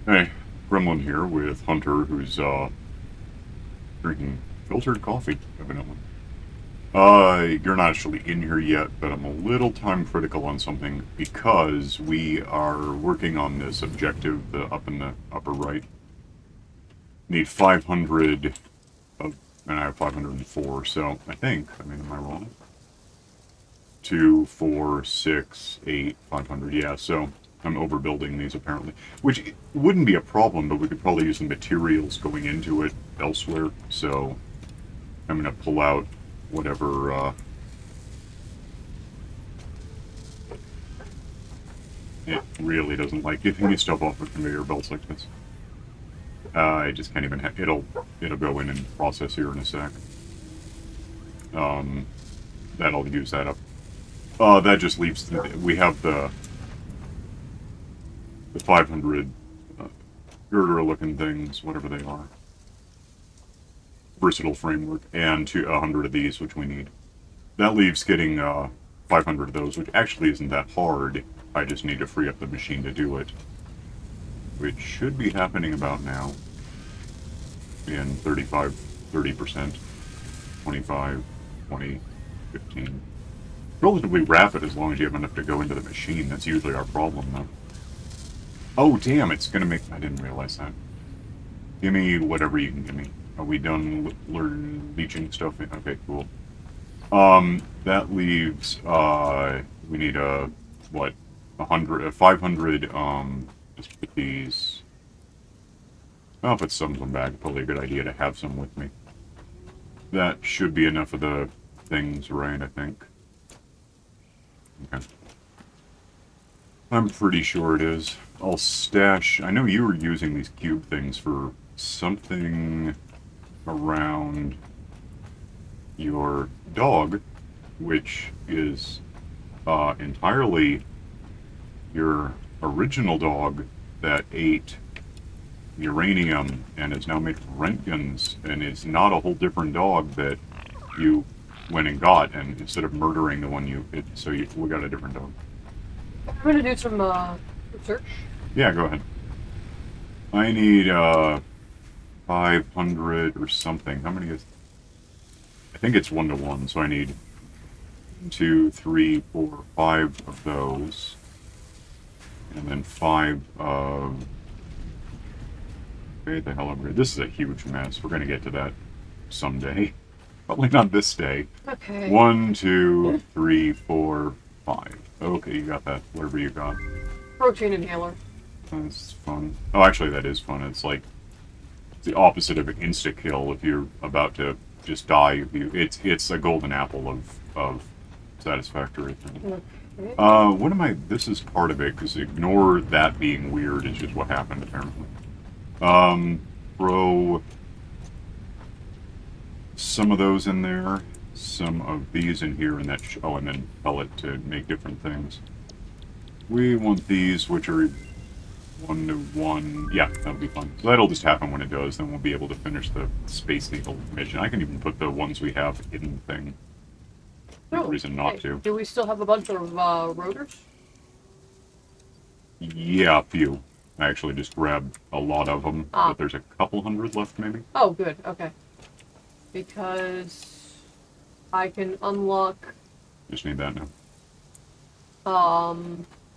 Hey, Gremlin here with Hunter, who's drinking filtered coffee, evidently. You're not actually in here yet, but I'm a little time critical on something because we are working on this objective, the up in the upper right. Need 500 of, and I have 504, so am I wrong? 2, 4, 6, 8, 500, yeah, so I'm overbuilding these apparently. Which wouldn't be a problem, but we could probably use the materials going into it elsewhere, so I'm gonna pull out whatever, it really doesn't like giving me stuff off of conveyor belts like this. I just can't even it'll go in and process here in a sec. Um, that'll use that up. That just leaves, we have the 500 uh, girder looking things, whatever they are. Versatile framework, and 100 of these, which we need. That leaves getting 500 of those, which actually isn't that hard. I just need to free up the machine to do it, which should be happening about now in 30%, 25, 20, 15. Relatively rapid as long as you have enough to go into the machine. That's usually our problem, though. Oh, damn, it's gonna make... I didn't realize that. Give me whatever you can give me. Are we done leeching stuff? Okay, cool. That leaves, we need what, 500, just put these, I'll put some of them back, probably a good idea to have some with me. That should be enough of the things, right, I think. Okay. I'm pretty sure it is. I'll stash, I know you were using these cube things for something around your dog, which is entirely your original dog that ate uranium and is now made from Rentgens and is not a whole different dog that you went and got, and instead of murdering the one we got a different dog. I'm gonna do some research. Yeah, go ahead. I need 500 or something. How many is... I think it's 1 to 1, so I need 2, 3, 4, 5 of those. And then 5 of... Okay, the hell over here. This is a huge mess. We're going to get to that someday. Probably not this day. Okay. 1, 2, 3, 4, 5. Okay, you got that. Whatever you got. Protein inhaler. That's fun. Oh, actually, that is fun. It's like the opposite of an insta kill. If you're about to just die, it's a golden apple of Satisfactory. Okay. What am I? This is part of it because ignore that being weird. Is just what happened apparently. Throw some of those in there, some of these in here, and and then pellet to make different things. We want these, which are 1 to 1. Yeah, that'll be fun. So that'll just happen when it does. Then we'll be able to finish the Space Needle mission. I can even put the ones we have in the thing. No reason not to. Do we still have a bunch of rotors? Yeah, a few. I actually just grabbed a lot of them, but there's a couple hundred left, maybe. Oh, good. Okay. Because I can unlock. Just need that now.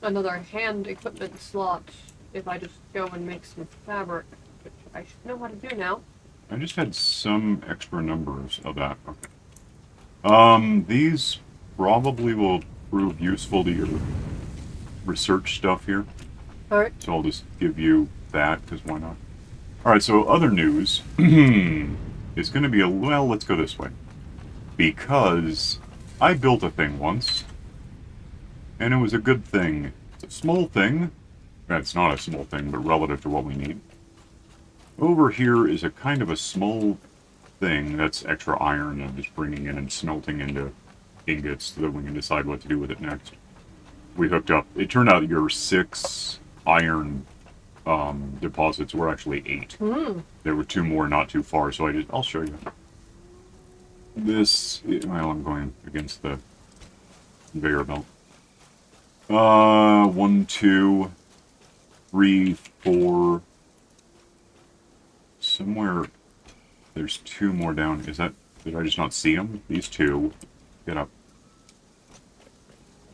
Another hand equipment slot if I just go and make some fabric, which I should know how to do now. I just had some extra numbers of that. Okay. These probably will prove useful to your research stuff here. Alright. So I'll just give you that, because why not? Alright, so other news is going to be well, let's go this way. Because I built a thing once, and it was a good thing. It's a small thing. It's not a small thing, but relative to what we need. Over here is a kind of a small thing that's extra iron I'm just bringing in and smelting into ingots so that we can decide what to do with it next. We hooked up. It turned out your 6 iron deposits were actually 8. There were 2 more not too far, so I'll show you. This, well, I'm going against the conveyor belt. 1, 2, 3, 4, somewhere there's 2 more down. Is that... Did I just not see them? These 2. Get up.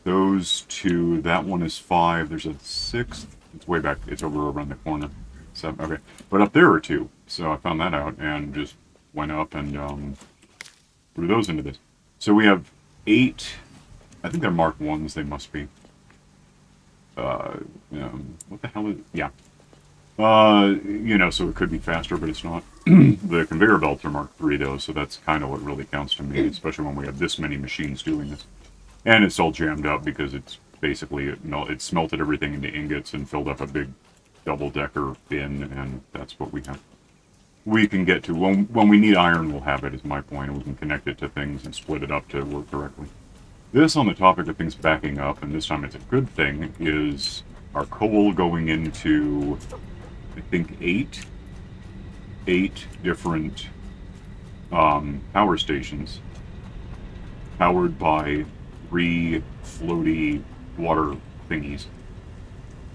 Those 2. That one is 5. There's a 6th. It's way back. It's over around the corner. 7. Okay. But up there are 2. So I found that out and just went up and threw those into this. So we have 8. I think they're marked 1s. They must be. What the hell is... Yeah. You know, so it could be faster, but it's not. The conveyor belts are Mark 3, though, so that's kind of what really counts to me, especially when we have this many machines doing this. And it's all jammed up because it's basically, it smelted everything into ingots and filled up a big double-decker bin, and that's what we have. We can get to, when we need iron, we'll have it, is my point, and we can connect it to things and split it up to work correctly. This, on the topic of things backing up, and this time it's a good thing, is our coal going into... I think 8 different power stations powered by 3 floaty water thingies.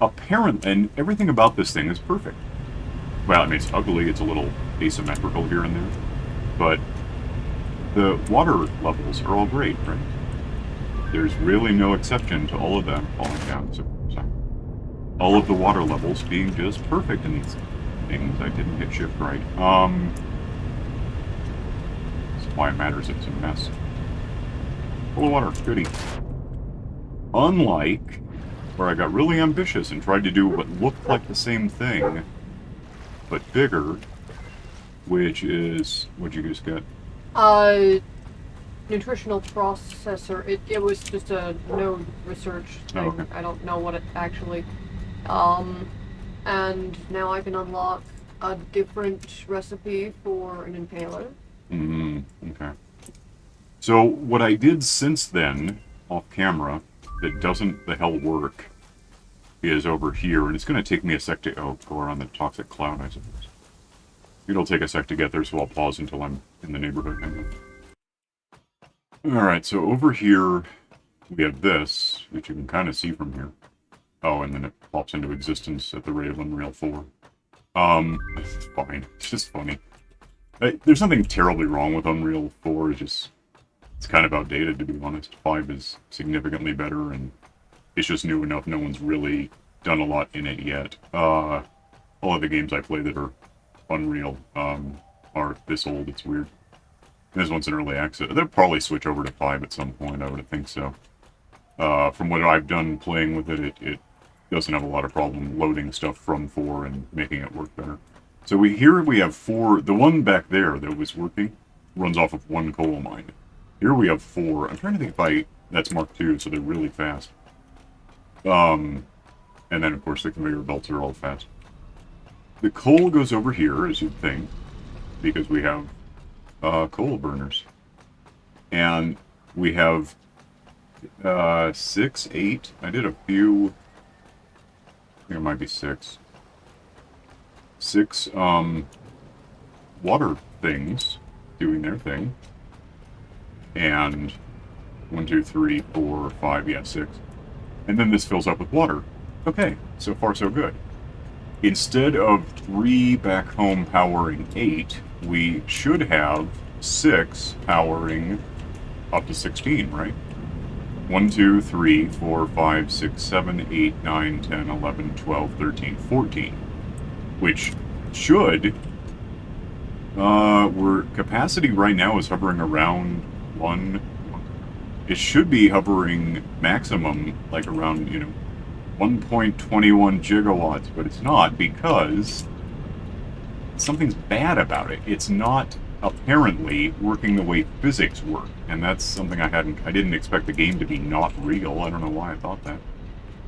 Apparently, and everything about this thing is perfect. Well, I mean, it's ugly, it's a little asymmetrical here and there, but the water levels are all great, right? There's really no exception to all of them falling down. So all of the water levels being just perfect in these things. I didn't hit shift right. That's why it matters if it's a mess. Full of water, goody. Unlike where I got really ambitious and tried to do what looked like the same thing, but bigger, which is... What'd you just get? Nutritional processor. It was just a node research thing. Oh, okay. I don't know what it actually... and now I can unlock a different recipe for an impaler. Okay. So what I did since then, off camera, that doesn't the hell work, is over here, and it's going to take me a sec to go around the toxic cloud, I suppose. It'll take a sec to get there, so I'll pause until I'm in the neighborhood. Alright, so over here, we have this, which you can kind of see from here. Oh, and then it pops into existence at the rate of Unreal 4. It's fine. It's just funny. There's nothing terribly wrong with Unreal 4, it's kind of outdated, to be honest. 5 is significantly better, and it's just new enough. No one's really done a lot in it yet. All of the games I play that are Unreal are this old. It's weird. This one's an early access. They'll probably switch over to 5 at some point, I would think so. From what I've done playing with it, it doesn't have a lot of problem loading stuff from 4 and making it work better. So here we have 4. The one back there that was working runs off of 1 coal mine. Here we have 4. I'm trying to think if that's Mark 2, so they're really fast. And then, of course, the conveyor belts are all fast. The coal goes over here, as you'd think, because we have coal burners. And we have 6, 8. I did a few. I think it might be 6. 6 water things doing their thing. And 1, 2, 3, 4, 5, yeah, 6. And then this fills up with water. Okay, so far so good. Instead of 3 back home powering 8, we should have 6 powering up to 16, right? 1, 2, 3, 4, 5, 6, 7, 8, 9, 10, 11, 12, 13, 14. Which should... capacity right now is hovering around 1... It should be hovering maximum, like around, 1.21 gigawatts, but it's not because something's bad about it. It's not apparently working the way physics work, and that's something I didn't expect the game to be not real. I don't know why I thought that.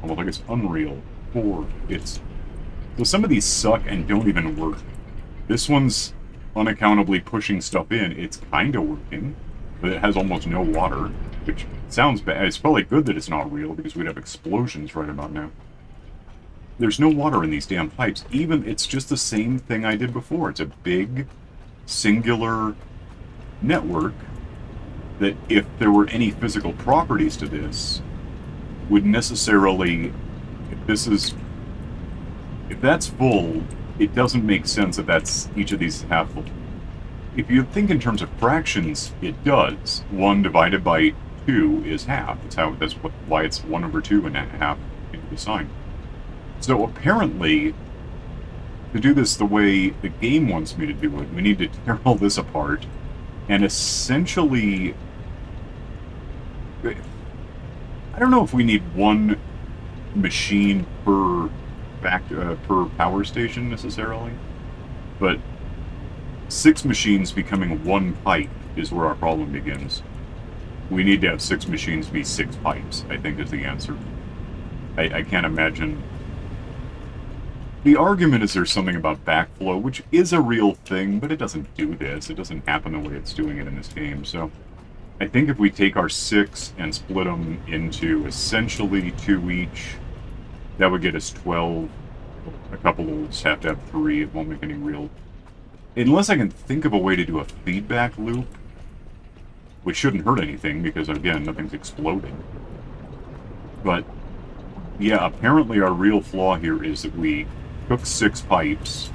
Almost like it's Unreal 4. So some of these suck and don't even work. This one's unaccountably pushing stuff in. It's kind of working, but it has almost no water, which sounds bad. It's probably good that it's not real, because we'd have explosions right about now. There's no water in these damn pipes. It's just the same thing I did before. It's a big, singular network that, if there were any physical properties to this, would necessarily, if that's full, it doesn't make sense that that's each of these is half full. If you think in terms of fractions, it does. 1 divided by 2 is half. Why it's 1 over 2 and a half into the sign. So apparently, to do this the way the game wants me to do it, we need to tear all this apart and essentially... I don't know if we need one machine per power station necessarily, but 6 machines becoming 1 pipe is where our problem begins. We need to have 6 machines be 6 pipes, I think is the answer. I can't imagine... The argument is there's something about backflow, which is a real thing, but it doesn't do this. It doesn't happen the way it's doing it in this game, so... I think if we take our 6 and split them into essentially 2 each, that would get us 12. A couple will just have to have 3. It won't make any real... Unless I can think of a way to do a feedback loop, which shouldn't hurt anything, because, again, nothing's exploding. But, yeah, apparently our real flaw here is that we took 6 pipes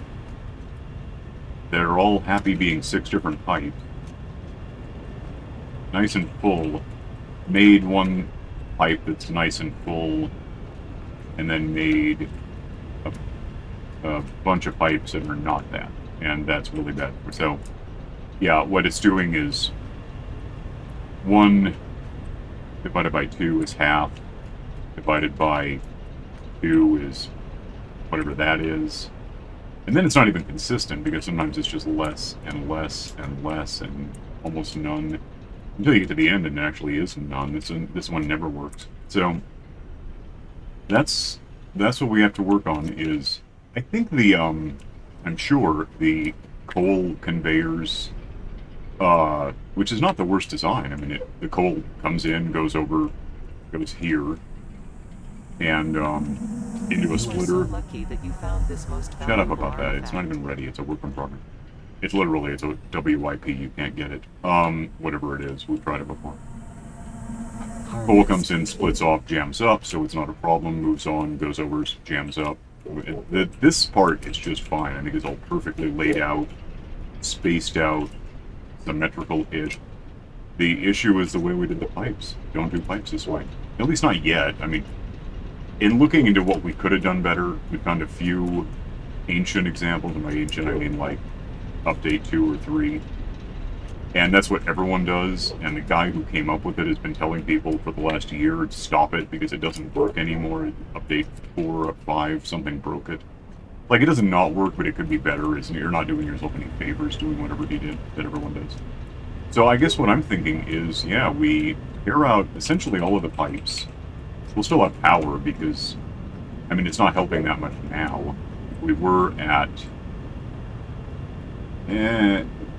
that are all happy being 6 different pipes, nice and full, made 1 pipe that's nice and full, and then made a bunch of pipes that are not that. And that's really bad. So, yeah, what it's doing is 1 divided by 2 is half, divided by 2 is whatever that is. And then it's not even consistent, because sometimes it's just less and less and less and almost none. Until you get to the end and it actually is none. This one never works. So that's what we have to work on. Is I think I'm sure the coal conveyors, which is not the worst design. I mean, the coal comes in, goes here, and into a splitter. Shut up about that. It's not even ready. It's a work in progress. It's a WIP, you can't get it. Whatever it is, we've tried it before. Coal comes in, splits off, jams up, so it's not a problem, moves on, goes over, jams up. This part is just fine. I think it's all perfectly laid out, spaced out, symmetrical-ish. The issue is the way we did the pipes. Don't do pipes this way. At least not yet. I mean, in looking into what we could have done better, we found a few ancient examples. And by ancient, I mean like update 2 or 3, and that's what everyone does. And the guy who came up with it has been telling people for the last year to stop it because it doesn't work anymore. Update 4 or 5, something broke it. Like, it doesn't not work, but it could be better. You're not doing yourself any favors doing whatever he did that everyone does. So I guess what I'm thinking is, yeah, we tear out essentially all of the pipes. We'll still have power because, I mean, it's not helping that much now. We were at...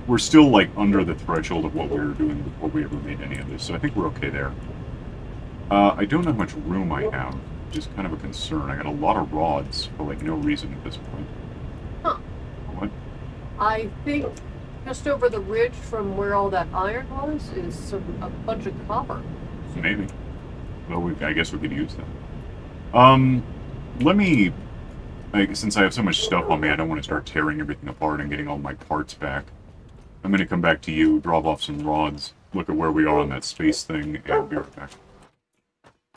we're still, like, under the threshold of what we were doing before we ever made any of this, so I think we're okay there. I don't know how much room I have, which is kind of a concern. I got a lot of rods for, like, no reason at this point. Huh. What? I think just over the ridge from where all that iron was is a bunch of copper. Maybe. Well, I guess we could use that. Let me... since I have so much stuff on me, I don't want to start tearing everything apart and getting all my parts back. I'm going to come back to you, drop off some rods, look at where we are on that space thing, and be right back.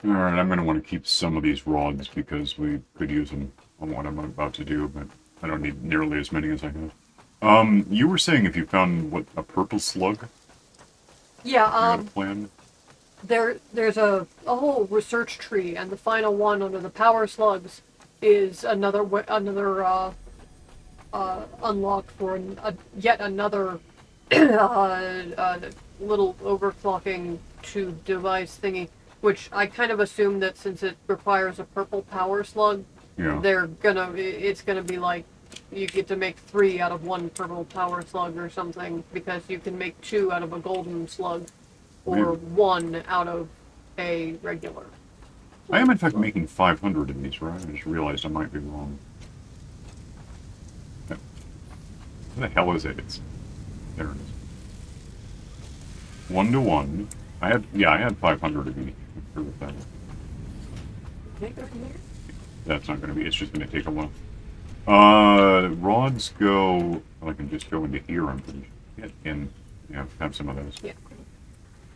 Alright, I'm going to want to keep some of these rods because we could use them on what I'm about to do, but I don't need nearly as many as I have. You were saying if you found, a purple slug? Yeah, You got a plan? there's a whole research tree, and the final one under the power slugs is another unlock for yet another little overclocking to device thingy, which I kind of assume that since it requires a purple power slug, Yeah. it's gonna be like you get to make 3 out of 1 purple power slug or something, because you can make 2 out of a golden slug, or Maybe. 1 out of a regular. I am in fact making 500 of these, right? I just realized I might be wrong. What the hell is it? There it is. 1 to 1. I had 500 of each. I'm sure with that. That's not going to be. It's just going to take a while. Rods go. I can just go into here. I'm pretty sure. And have some of those. Yeah.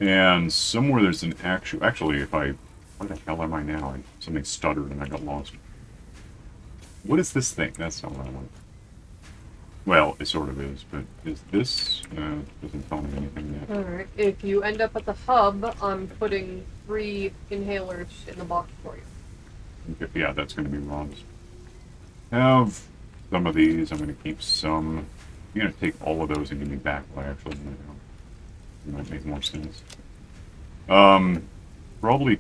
And somewhere there's an actual. Actually, if I. Where the hell am I now? Something stuttered and I got lost. What is this thing? That's not what I want. Well, it sort of is, but is this? Doesn't tell me anything yet. Alright, if you end up at the hub, I'm putting 3 inhalers in the box for you. Okay, yeah, that's going to be rods. Have some of these. I'm going to keep some. I'm going to take all of those and give me back what I actually need. It might make more sense. Probably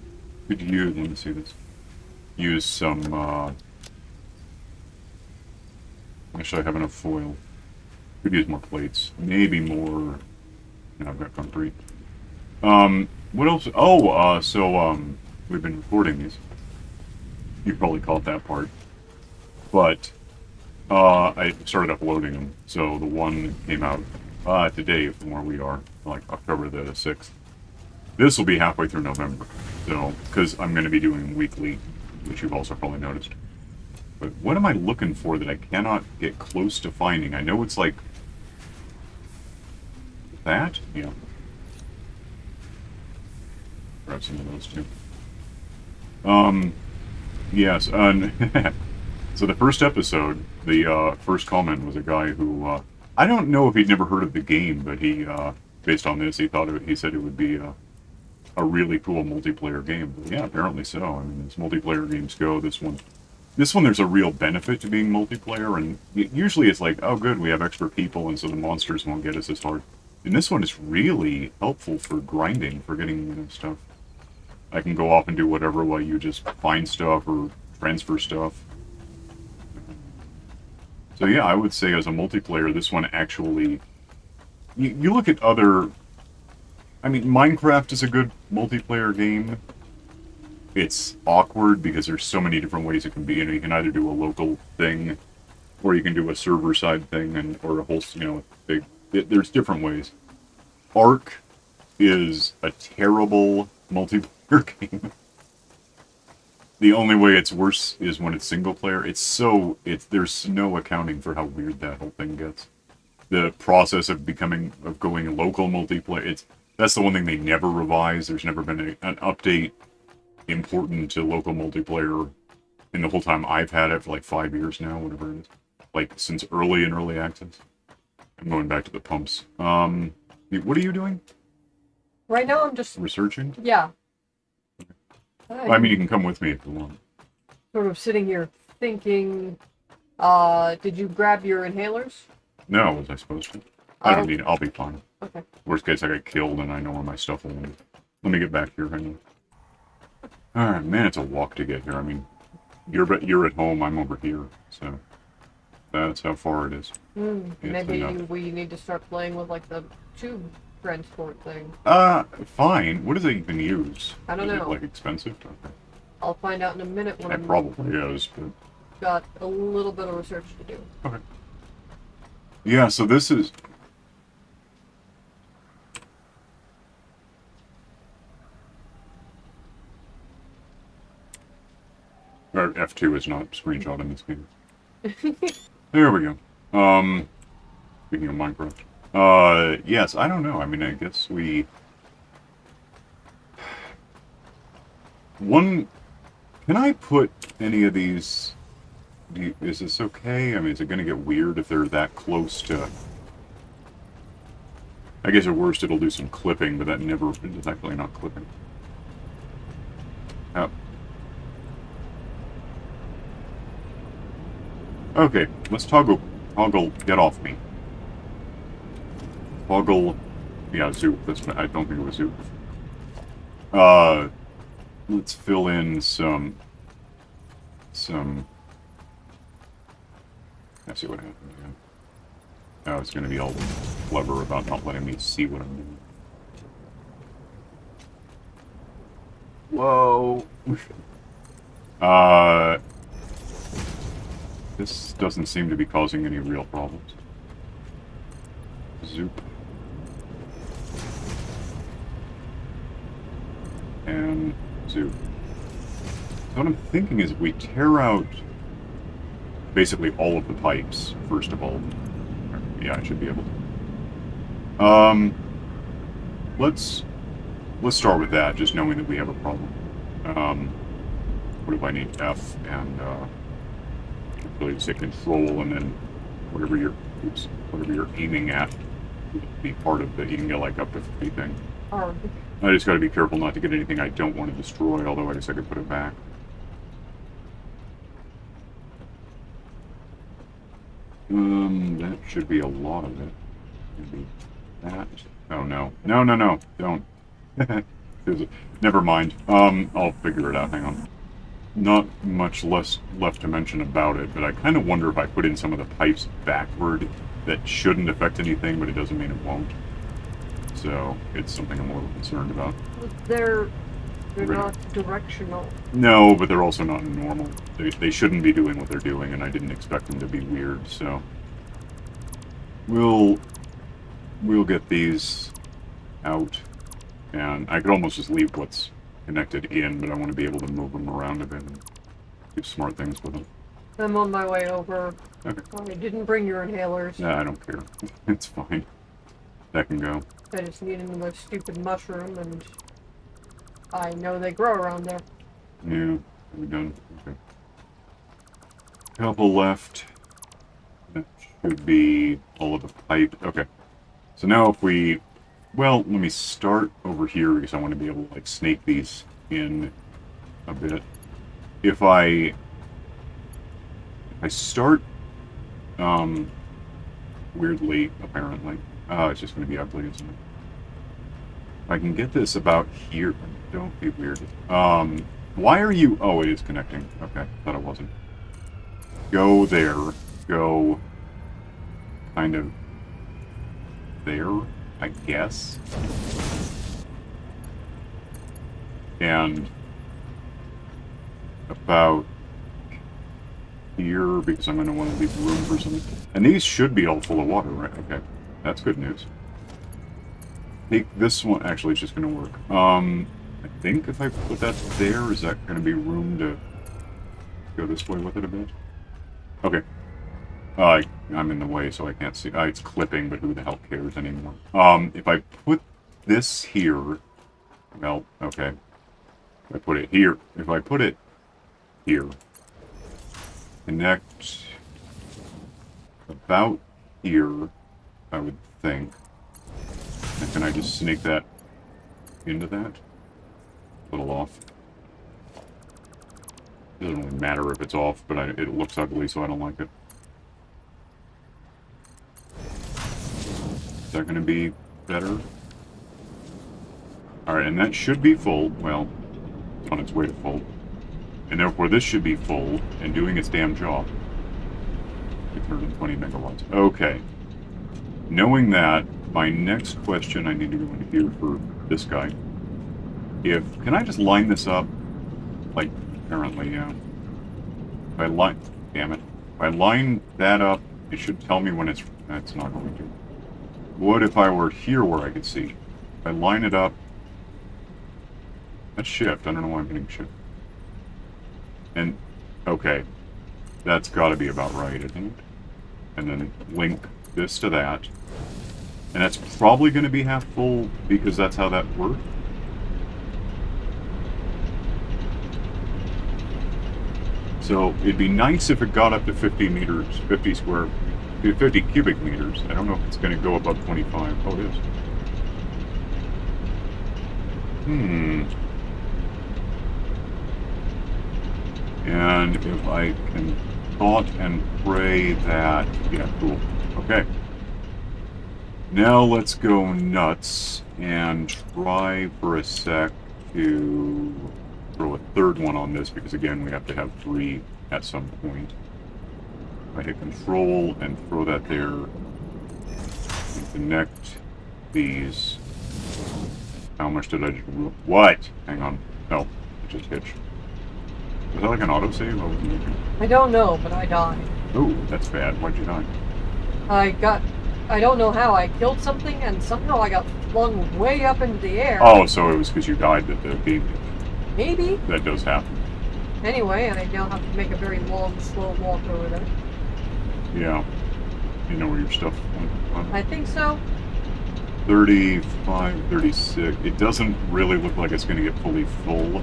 could use. Let me see this. Use some. Actually, I have enough foil. Could use more plates. Maybe more. No, I've got concrete. What else? Oh, so we've been recording these. You probably caught that part. But I started uploading them. So the one came out today from where we are, like October the 6th. This will be halfway through November. So, because I'm going to be doing weekly, which you've also probably noticed. But what am I looking for that I cannot get close to finding? I know it's like that? Yeah. Grab some of those too. Yes, so the first episode, the first comment was a guy who, I don't know if he'd never heard of the game, but he, based on this, he said it would be a really cool multiplayer game. But yeah, apparently so. I mean, as multiplayer games go, this one, there's a real benefit to being multiplayer, and usually it's like, oh good, we have extra people, and so the monsters won't get us as hard. And this one is really helpful for grinding, for getting stuff. I can go off and do whatever while you just find stuff or transfer stuff. So yeah, I would say as a multiplayer, this one actually... You look at other... I mean, Minecraft is a good multiplayer game. It's awkward because there's so many different ways it can be. You can either do a local thing, or you can do a server-side thing, or a whole, big... There's different ways. Ark is a terrible multiplayer game. The only way it's worse is when it's single player. There's no accounting for how weird that whole thing gets. The process of going local multiplayer, that's the one thing they never revise. There's never been an update important to local multiplayer in the whole time I've had it for like 5 years now, whatever it is. Like since early access. I'm going back to the pumps. What are you doing? Right now I'm just... Researching? Yeah. I mean, you can come with me if you want. Sort of sitting here thinking, did you grab your inhalers? No, was I supposed to? I don't need it. I'll be fine. Okay. Worst case, I get killed and I know where my stuff will be. Let me get back here. Hang on. Alright, man, it's a walk to get here. I mean, you're at home, I'm over here, so that's how far it is. Maybe we need to start playing with, like, the tube transport thing. Fine. What does it even use? I don't know. Is it, like, expensive? Okay. I'll find out in a minute when It probably is, but... got a little bit of research to do. Okay. Yeah, so this is... Or F2 is not screenshot in this game. There we go. Speaking of Minecraft. Yes, I don't know. I mean, I guess we... Can I put any of these... Is this okay? I mean, is it going to get weird if they're that close to... I guess at worst it'll do some clipping, but it's actually not clipping. Oh. Okay, let's toggle, get off me. Toggle, yeah, Zoop, I don't think it was Zoop. Let's fill in some, let's see what happened again. Oh, it's gonna be all clever about not letting me see what I'm doing. Whoa! This doesn't seem to be causing any real problems. Zoop. And zoop. So what I'm thinking is if we tear out basically all of the pipes, first of all. Yeah, I should be able to. Let's start with that, just knowing that we have a problem. What do I need? F and really say control, and then whatever you're aiming at will be part of the. You can get like up to 50 thing. Hard. I just got to be careful not to get anything I don't want to destroy. Although I guess I could put it back. That should be a lot of it. Maybe that. Oh no, no! Don't. Never mind. I'll figure it out. Hang on. Not much less left to mention about it, but I kind of wonder if I put in some of the pipes backward, that shouldn't affect anything, but it doesn't mean it won't. So it's something I'm a little concerned about. They're not directional. No, but they're also not normal. They shouldn't be doing what they're doing, and I didn't expect them to be weird. So we'll get these out, and I could almost just leave what's connected in, but I want to be able to move them around a bit and do smart things with them. I'm on my way over. Okay. I didn't bring your inhalers. Nah, I don't care. It's fine. That can go. I just needed the stupid mushroom, and I know they grow around there. Yeah, we're done. Okay. Couple left. That should be all of the pipe. Okay. So now if we... Well, let me start over here because I want to be able to like snake these in a bit. If I start weirdly, apparently. It's just going to be ugly, isn't it? If I can get this about here. Don't be weird. Why are you... Oh, it is connecting. Okay, thought it wasn't. Go there. Go kind of there, I guess. And about here, because I'm going to want to leave room for something. And these should be all full of water, right? Okay, that's good news. Take this one. Actually, it's just going to work. I think if I put that there, is that going to be room to go this way with it a bit? Okay. I'm in the way, so I can't see. It's clipping, but who the hell cares anymore? If I put this here, well, okay. If I put it here, here, connect about here, I would think. And can I just snake that into that? A little off. Doesn't really matter if it's off, but it looks ugly, so I don't like it. Is that going to be better? Alright, and that should be full. Well, it's on its way to full. And therefore this should be full and doing its damn job. 620 megawatts. Okay. Knowing that, my next question, I need to go into here for this guy. Can I just line this up? Like, apparently, yeah. If I line... Damn it. If I line that up, it should tell me when it's... That's not going to. What if I were here where I could see? If I line it up... That's shift. I don't know why I'm hitting shift. And... Okay. That's got to be about right, isn't it? And then link this to that. And that's probably going to be half full because that's how that works. So it'd be nice if it got up to 50 meters, 50 cubic meters. I don't know if it's going to go above 25. Oh, it is. And if I can thought and pray that... Yeah, cool. Okay. Now let's go nuts and try for a sec to throw a third one on this, because again, we have to have 3 at some point. If I hit control and throw that there, and connect these. How much did I just... What? Hang on. Oh, it just hitched. Was that like an autosave? What was it making? I don't know, but I died. Oh, that's bad. Why'd you die? I don't know how. I killed something, and somehow I got flung way up into the air. Oh, so it was because you died that the game did. Maybe. That does happen. Anyway, I now have to make a very long, slow walk over there. Yeah. You know where your stuff went? I think so. 35, 36. It doesn't really look like it's going to get fully full.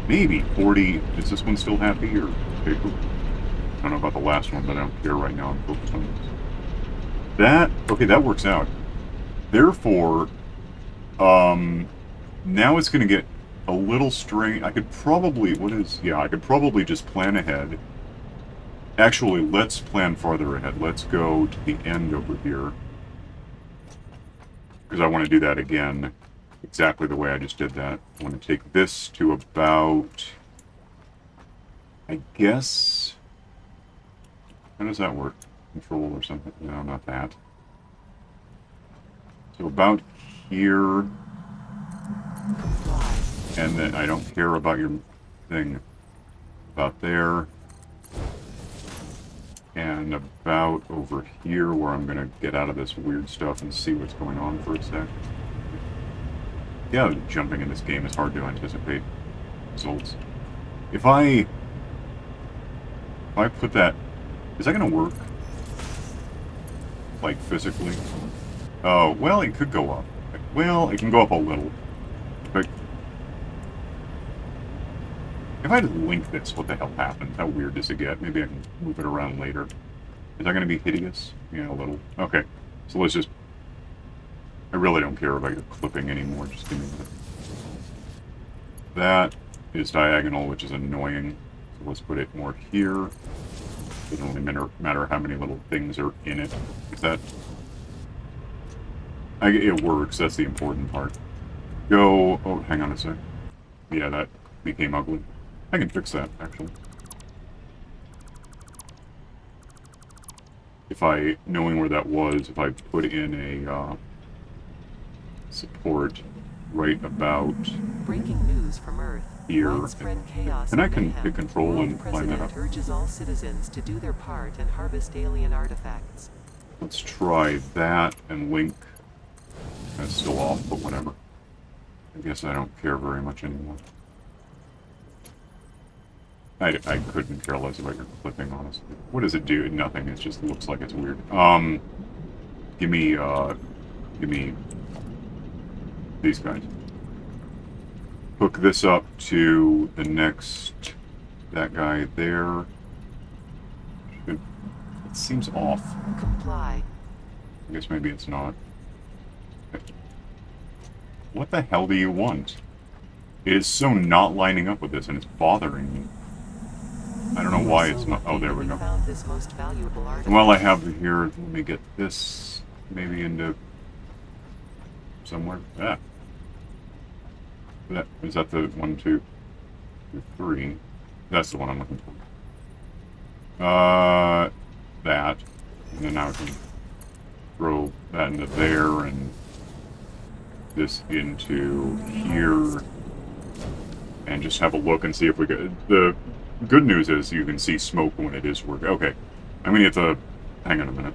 Maybe 40. Is this one still happy or paper? I don't know about the last one, but I don't care right now. I'm focused on this. That, okay, that works out. Therefore, now it's going to get a little strange. I could probably, I could probably just plan ahead. Actually, let's plan farther ahead. Let's go to the end over here. Because I want to do that again. Exactly the way I just did that. I want to take this to about... I guess... How does that work? Control or something? No, not that. So about here... And then I don't care about your thing. About there. And about over here where I'm going to get out of this weird stuff and see what's going on for a sec. Yeah, jumping in this game is hard to anticipate results. If I put that... Is that going to work? Like, physically? Oh, well, it could go up. Well, it can go up a little. But if I just link this, what the hell happens? How weird does it get? Maybe I can move it around later. Is that going to be hideous? Yeah, a little. Okay, so let's just... I really don't care about your clipping anymore. Just give me that. That is diagonal, which is annoying. So let's put it more here. Doesn't really matter how many little things are in it. Is that... it works. That's the important part. Go... Oh, hang on a sec. Yeah, that became ugly. I can fix that, actually. If I, knowing where that was, if I put in a support right about breaking news from Earth. Here, Widespread chaos and I and can mayhem. hit control World and climb that up. President urges all citizens to do their part and harvest alien artifacts. Let's try that and link. That's still off, but whatever. I guess I don't care very much anymore. I couldn't care less about your clipping, honestly. What does it do? Nothing. It just looks like it's weird. Give me these guys. Hook this up to the next, that guy there. It seems off. Comply. I guess maybe it's not. What the hell do you want? It is so not lining up with this, and it's bothering me. I don't know why it's not. Oh, there we go. Found this most valuable artifact. And while I have it here, let me get this maybe into somewhere. Ah. Is that the 1, 2, 3? That's the one I'm looking for. That. And then now I can throw that into there and this into here. And just have a look and see if we get... The good news is you can see smoke when it is working. Okay. I'm gonna have to... Hang on a minute.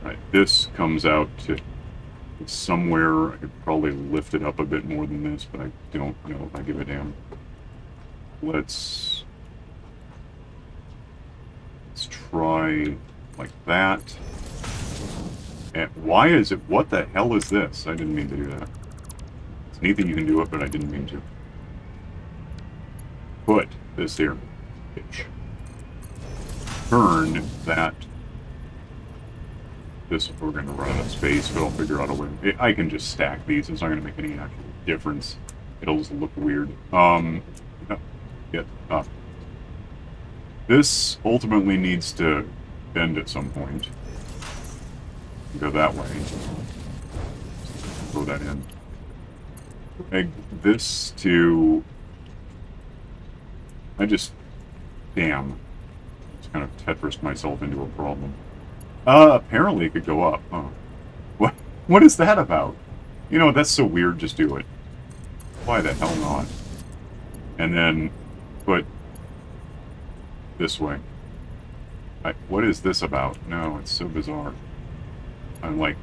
Alright, this comes out to... somewhere. I could probably lift it up a bit more than this, but I don't know if I give a damn. Let's try like that. And why is it? What the hell is this? I didn't mean to do that. It's neat that you can do it, but I didn't mean to. Put this here. Bitch. Turn that. This, we're going to run out of space, but I'll figure out a way. I can just stack these. It's not going to make any actual difference. It'll just look weird. Get up. This ultimately needs to bend at some point. Go that way. Throw that in. Egg this to... Damn. Just kind of Tetrised myself into a problem. Apparently it could go up. Oh. What is that about? You know, that's so weird, just do it. Why the hell not? And then put this way. What is this about? No, it's so bizarre. I'm like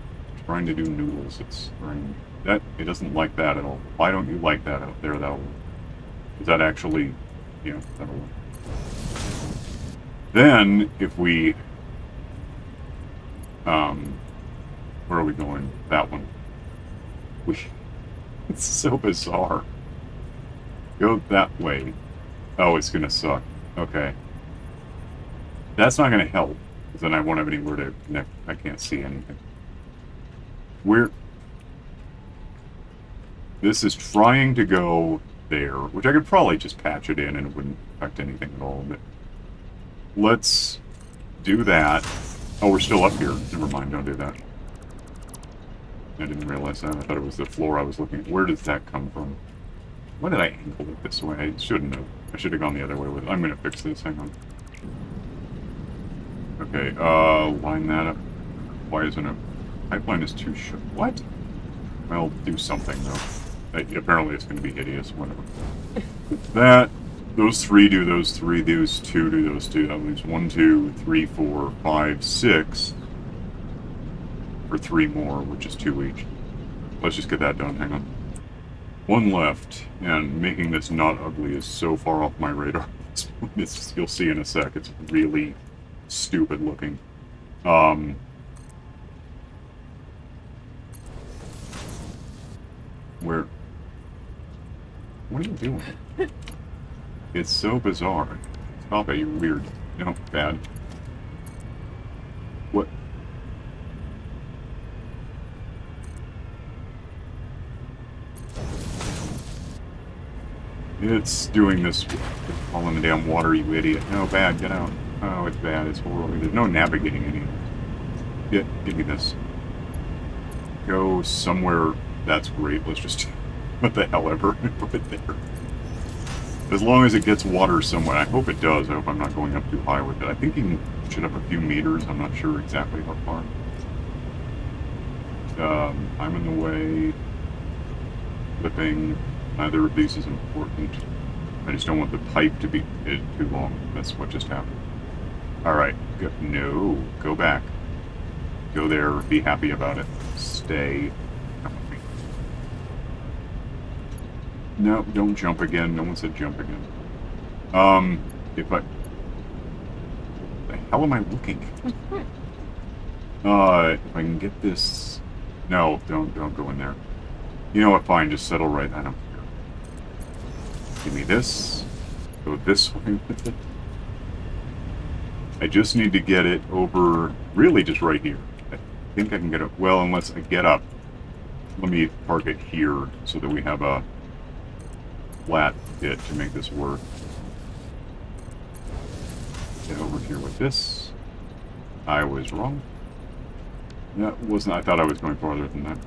trying to do noodles. It's that it doesn't like that at all. Why don't you like that out there? That'll is that actually, yeah, that'll work. Then if we Where are we going? That one. It's so bizarre. Go that way. Oh, it's gonna suck. Okay. That's not gonna help, because then I won't have anywhere to connect. I can't see anything. This is trying to go there, which I could probably just patch it in and it wouldn't affect anything at all, but let's do that. Oh, we're still up here. Never mind, don't do that. I didn't realize that. I thought it was the floor I was looking at. Where does that come from? Why did I angle it this way? I shouldn't have. I should have gone the other way with it. I'm going to fix this. Hang on. Okay, line that up. Why isn't it? Pipeline is too short. What? Well, do something, though. Apparently it's going to be hideous. Whatever. That. Those three do those three. Those two do those two. That leaves 1, 2, 3, 4, 5, 6. For 3 more, which is 2 each. Let's just get that done. Hang on. 1 left, and making this not ugly is so far off my radar. You'll see in a sec. It's really stupid looking. Where? What are you doing? It's so bizarre. Stop it, you're weird. No, bad. What? It's doing this. Fall in the damn water, you idiot. No, bad, get out. Oh, it's bad, it's horrible. There's no navigating any of this. Give me this. Go somewhere. That's great. Let's just. What the hell ever? Put it there. As long as it gets water somewhere. I hope it does. I hope I'm not going up too high with it. I think you should have a few meters. I'm not sure exactly how far. I'm in the way. Flipping. Neither of these is important. I just don't want the pipe to be too long. That's what just happened. Alright. No. Go back. Go there. Be happy about it. Stay. Come with me. No, don't jump again. No one said jump again. If I... The hell am I looking? If I can get this... No, don't go in there. You know what, fine, just settle right. I don't care. Give me this. Go this way with it. I just need to get it over... Really just right here. I think I can get it... Well, unless I get up. Let me park it here so that we have a flat bit to make this work. Get over here with this. I was wrong. That wasn't... I thought I was going farther than that.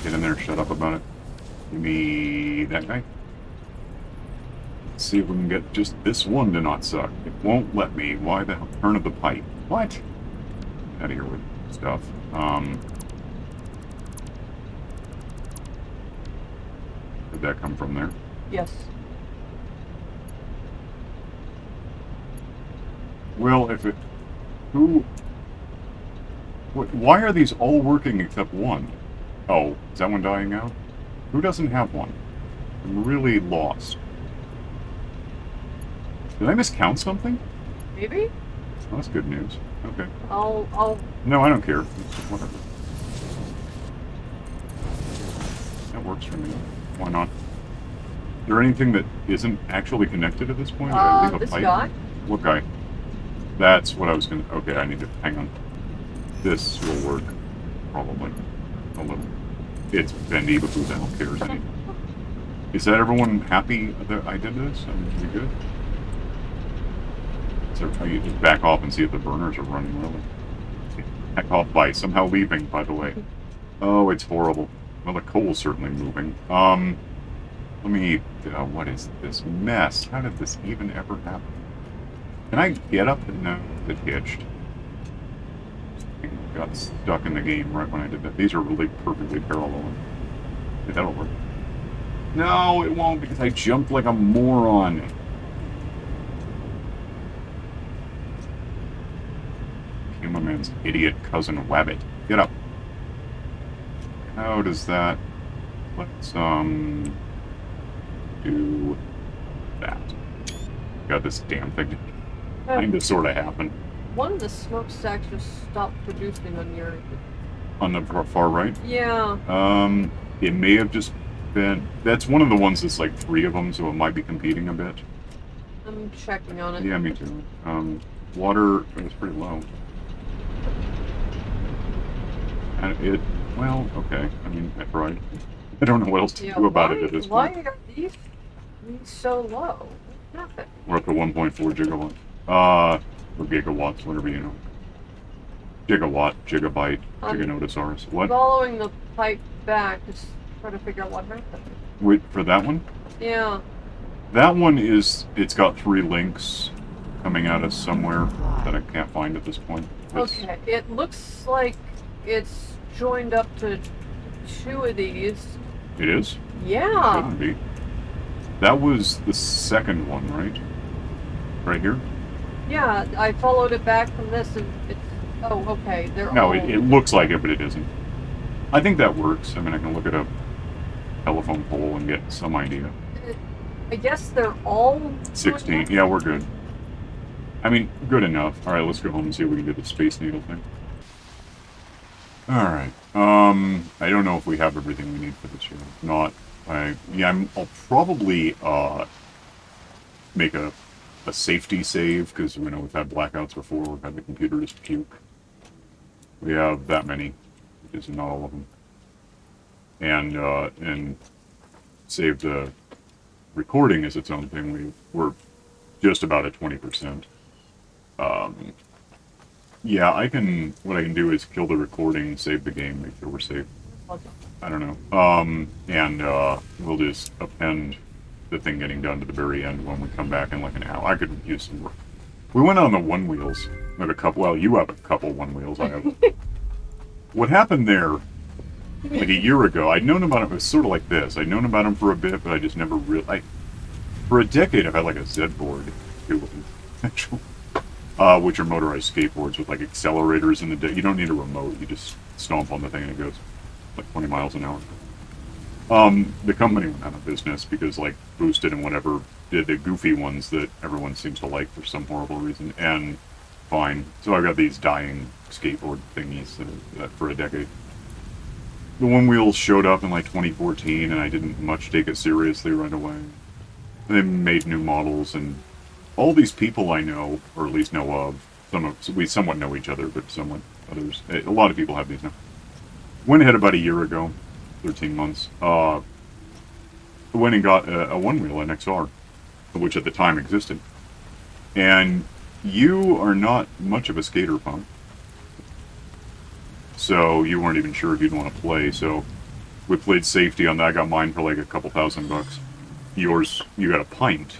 Get in there, shut up about it. Give me that guy. Let's see if we can get just this one to not suck. It won't let me. Why the hell? Turn of the pipe. What? Out of here with stuff. Did that come from there? Yes. Well, if it... Who... Why are these all working except one? Oh, is that one dying out? Who doesn't have one? I'm really lost. Did I miscount something? Maybe? Oh, that's good news. Okay. I'll... No, I don't care. It's just whatever. That works for me. Why not? Is there anything that isn't actually connected at this point? Did I leave a this pipe? guy? What guy? That's what I was gonna... Okay, I need to... Hang on. This will work. Probably. A little. It's bendy, but who the hell cares anymore? Is that everyone happy that I did this? I mean, we good? So you just back off and see if the burners are running really. Back off by somehow leaving, by the way. Oh, it's horrible. Well, the coal's certainly moving. Let me... what is this mess? How did this even ever happen? Can I get up? No, it hitched. Got stuck in the game right when I did that. These are really perfectly parallel. Yeah, that'll work. No, it won't because I jumped like a moron. Cameraman's idiot cousin Wabbit. Get up. How does that... Let's, do that. Got this damn thing. kind of sort of happened. One of the smokestacks just stopped producing on your. On the far right? Yeah. It may have just been... That's one of the ones that's like 3 of them, so it might be competing a bit. I'm checking on it. Yeah, me too. Water was pretty low. And it... Well, okay. I mean, I tried. I don't know what else to do about it at this point. Why are these so low? What happened? We're up to 1.4 gigawatts. Or gigawatts, whatever you know. Gigawatt, gigabyte, giganotosaurus. What? Following the pipe back, just trying to figure out what happened. Wait, for that one? Yeah. That one is... It's got 3 links coming out of somewhere that I can't find at this point. Okay, it looks like it's joined up to 2 of these. It is? Yeah. Shouldn't be. That was the second one, right? Right here? Yeah, I followed it back from this and it's... Oh, okay, they're No, all... it looks like it, but it isn't. I think that works. I mean, I can look at a telephone pole and get some idea. I guess they're all... 16. Yeah, we're good. I mean, good enough. Alright, let's go home and see if we can do the Space Needle thing. Alright. I don't know if we have everything we need for this year. If not, I'll probably, make a safety save, because we know we've had blackouts before. We've had the computer just puke. We have that many, which is not all of them. And save the recording as its own thing. We're just about at 20%. Yeah, what I can do is kill the recording, save the game, make sure we're safe. I don't know. And we'll just append the thing getting done to the very end when we come back in like an hour. I could use some work. We went on the one wheels. I have a couple. Well, you have a couple one wheels. I have. What happened there, like a year ago, I'd known about it. It was sort of like this. I'd known about them for a bit, but I just never really. For a decade, I've had like a Z board, actually, which are motorized skateboards with like accelerators in the. You don't need a remote. You just stomp on the thing and it goes like 20 miles an hour. The company went out of business because like Boosted and whatever did the goofy ones that everyone seems to like for some horrible reason, and fine. So I've got these dying skateboard thingies that for a decade. The one wheels showed up in like 2014, and I didn't much take it seriously right away. They made new models, and all these people I know, or at least know of, we somewhat know each other, but somewhat others. A lot of people have these now. Went ahead about a year ago, 13 months. Went and got a one wheel, an XR, which at the time existed. And you are not much of a skater punk, so you weren't even sure if you'd want to play. So we played safety on that. I got mine for like a couple $1,000. Yours, you got a pint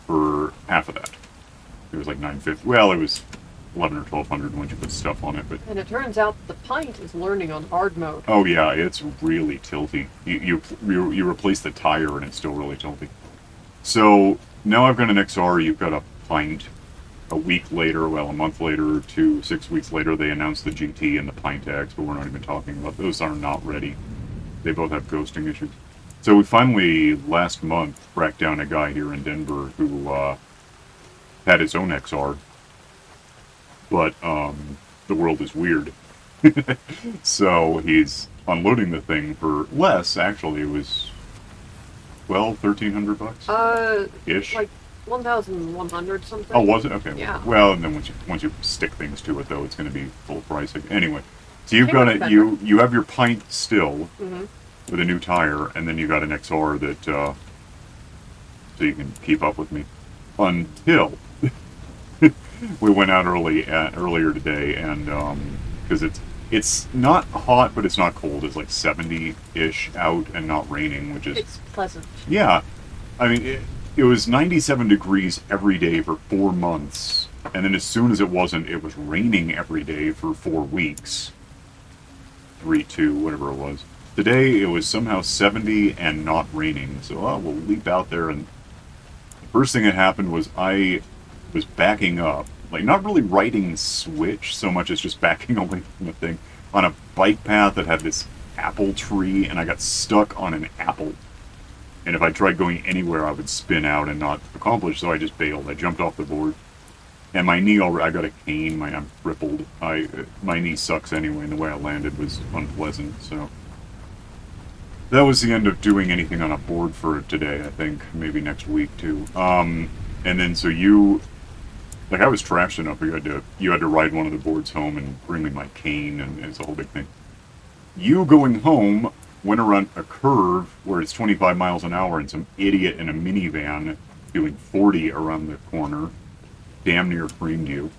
for half of that. It was like $950. Well, it was 11 or 1200 once you put stuff on it, but And it turns out the pint is learning on hard mode. oh yeah, it's really tilty. You replace the tire and it's still really tilty. So now I've got an XR. You've got a pint. A week later, well, a month later to 6 weeks later, they announced the GT and the Pint X, but we're not even talking about those. Are not ready. They both have ghosting issues. So we finally last month tracked down a guy here in Denver who had his own XR. But the world is weird. So he's unloading the thing for less. Actually, it was $1,300 ish. Like 1,100 something. Oh, was it? Okay. Yeah. Well, and then once you stick things to it, though, it's going to be full price. Anyway, so you've Came got out it. better. You have your pint still Mm-hmm. with a new tire, and then you got an XR that so you can keep up with me until we went out earlier today, and because it's not hot, but it's not cold. It's like 70-ish out and not raining, which is It's pleasant. yeah. I mean, it was 97 degrees every day for 4 months, and then as soon as it wasn't, it was raining every day for 4 weeks. 3, 2, whatever it was. Today, it was somehow 70 and not raining, so we'll leap out there, and the first thing that happened was I was backing up, like not really riding switch so much as just backing away from the thing, on a bike path that had this apple tree, and I got stuck on an apple. And if I tried going anywhere, I would spin out and not accomplish, so I just bailed. I jumped off the board And my knee I got a cane. I'm crippled. My knee sucks anyway, and the way I landed was unpleasant. So that was the end of doing anything on a board for today. I think maybe next week too. And then so you, like, I was trashed enough. You had to ride one of the boards home and bring me my cane, and it's a whole big thing. You going home went around a curve where it's 25 miles an hour, and some idiot in a minivan doing 40 around the corner damn near creamed you,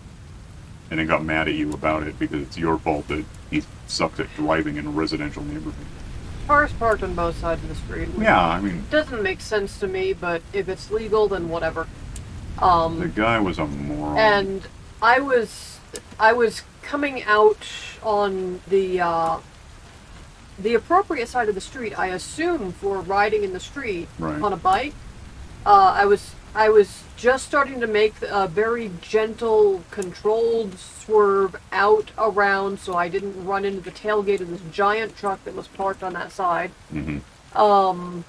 and then got mad at you about it because it's your fault that he sucks at driving in a residential neighborhood. Cars parked on both sides of the street. Yeah, I mean, Doesn't make sense to me, but if it's legal, then whatever. the guy was a moron. And I was coming out on the appropriate side of the street, I assume, for riding in the street Right. on a bike. I was just starting to make a very gentle, controlled swerve out around, so I didn't run into the tailgate of this giant truck that was parked on that side. Mm-hmm.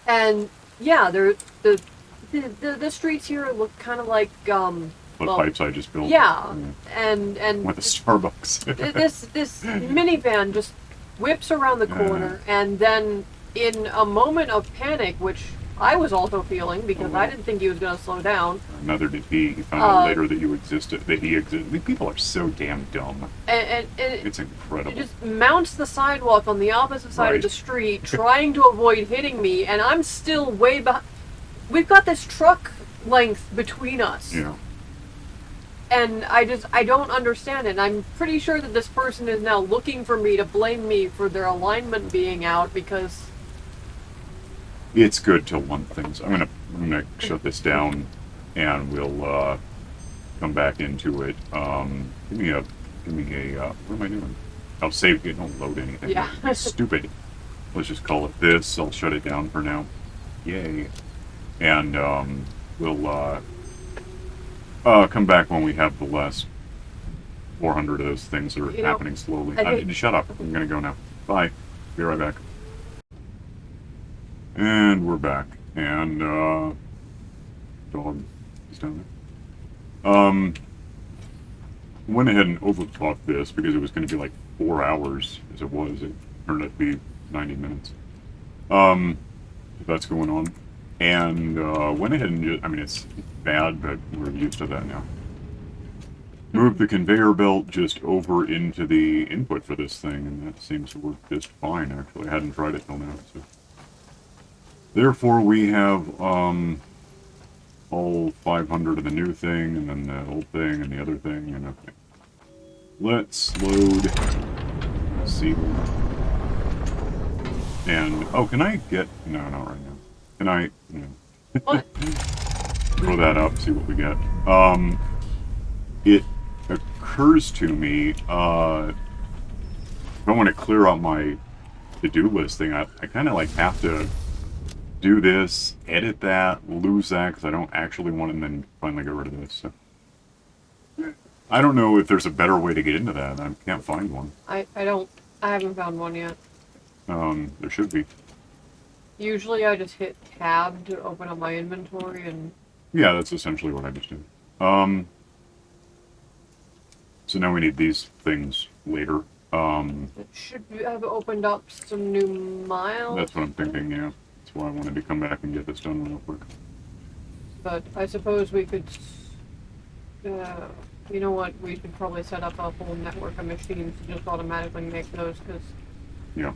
And yeah, the streets here look kind of like The pipes I just built. yeah, and With a Starbucks. this minivan just whips around the corner, and then in a moment of panic, which I was also feeling because I didn't think he was going to slow down. Neither did he. He found out later that you existed. That he existed. These people are so damn dumb. And It's it incredible. just mounts the sidewalk on the opposite side Right. of the street, trying to avoid hitting me, and I'm still way behind. We've got this truck length between us. Yeah. And I don't understand it. And I'm pretty sure that this person is now looking for me to blame me for their alignment being out because It's good to lump things. I'm gonna shut this down, and we'll come back into it. Give me a. What am I doing? I'll save it. Don't load anything. Yeah. It's stupid. Let's just call it this. I'll shut it down for now. Yay. And we'll come back when we have the last 400 of those things that are happening slowly. Shut up. I'm gonna go now. Bye. Be right back. And we're back. And dog is down there. Went ahead and overclocked this because it was going to be like 4 hours as it was. It turned out to be 90 minutes. That's going on. And went ahead and it's bad, but we're used to that now. Moved the conveyor belt just over into the input for this thing, and that seems to work just fine, actually. I hadn't tried it till now, so. Therefore, we have all 500 of the new thing, and then the old thing, and the other thing, and okay. Let's load seal. And, can I get... No, not right now. Can I... No. what? Throw that up, see what we get. It occurs to me, if I want to clear out my to-do list thing, I kind of like have to do this, edit that, lose that, because I don't actually want to, and then finally get rid of this. So. I don't know if there's a better way to get into that. I can't find one. I haven't found one yet. There should be. Usually I just hit tab to open up my inventory and... Yeah, that's essentially what I just did. So now we need these things later. It should have opened up some new miles. That's what I'm thinking, yeah. That's why I wanted to come back and get this done real quick. But I suppose we could... you know what? We should probably set up a whole network of machines to just automatically make those, because... Yeah.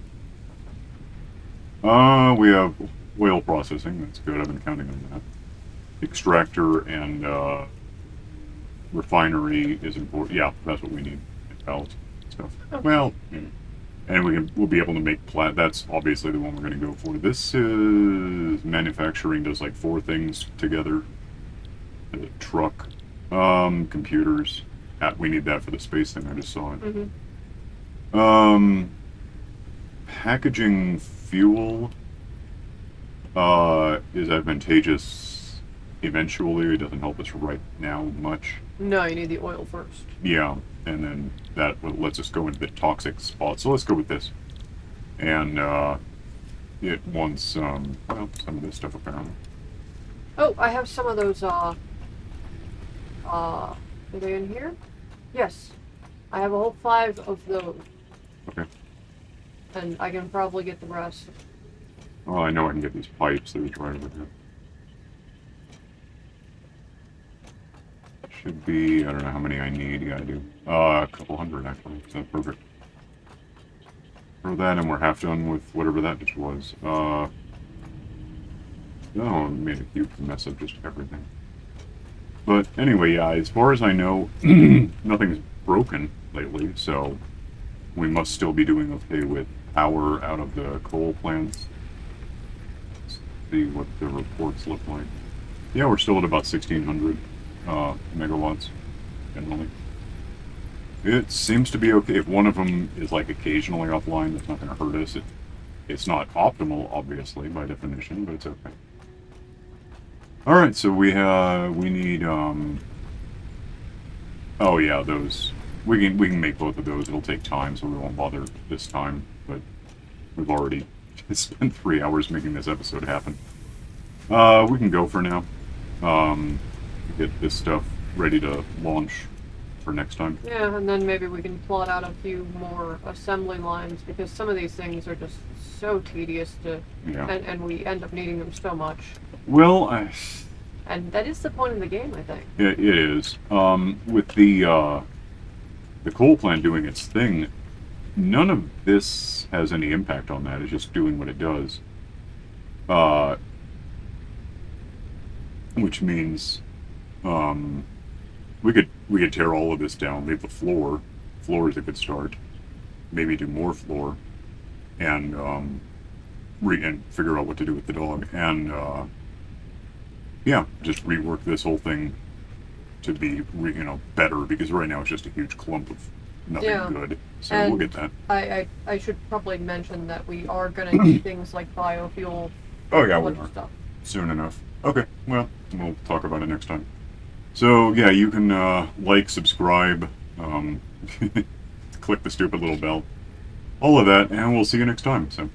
We have oil processing. That's good. I've been counting on that. Extractor and refinery is important. Yeah, that's what we need. Pallets stuff. Okay. Well, yeah. And we'll be able to make That's obviously the one we're going to go for. This is manufacturing. Does like 4 things together. The truck, computers. We need that for the space thing. I just saw it. Mm-hmm. Packaging fuel is advantageous eventually. It doesn't help us right now much. No, you need the oil first. Yeah, and then that lets us go into the toxic spot. So let's go with this. And it wants some of this stuff apparently. Oh, I have some of those Are they in here? Yes. I have a whole 5 of those. Okay. And I can probably get the rest. Well, I know I can get these pipes. There's right over here. Should be, I don't know how many I need. Yeah, I do. A couple hundred, actually. So perfect. Throw that, and we're half done with whatever that just was. Oh, I made a huge mess of just everything. But anyway, yeah, as far as I know, nothing's broken lately, so we must still be doing okay with power out of the coal plants. Let's see what the reports look like. Yeah, we're still at about 1,600 megawatts, generally. It seems to be okay. If one of them is like occasionally offline, that's not going to hurt us. It's not optimal, obviously, by definition, but it's okay. All right, so we need oh yeah, those we can make both of those. It'll take time, so we won't bother this time. But we've already spent 3 hours making this episode happen. We can go for now. Get this stuff ready to launch for next time. Yeah, and then maybe we can plot out a few more assembly lines, because some of these things are just so tedious to, Yeah. and we end up needing them so much. Well, And that is the point of the game, I think. it is. With the coal plant doing its thing, none of this has any impact on that. It's just doing what it does. Which means, we could tear all of this down, leave the floor. Floor is a good start. Maybe do more floor, and and figure out what to do with the dog, and yeah, just rework this whole thing to be better, because right now it's just a huge clump of nothing Yeah. good. So And we'll get that. I should probably mention that we are going to need things like biofuel, Oh yeah, a we bunch are. of stuff. Soon enough. Okay, well, we'll talk about it next time. So yeah, you can like, subscribe, click the stupid little bell, all of that, and we'll see you next time. So.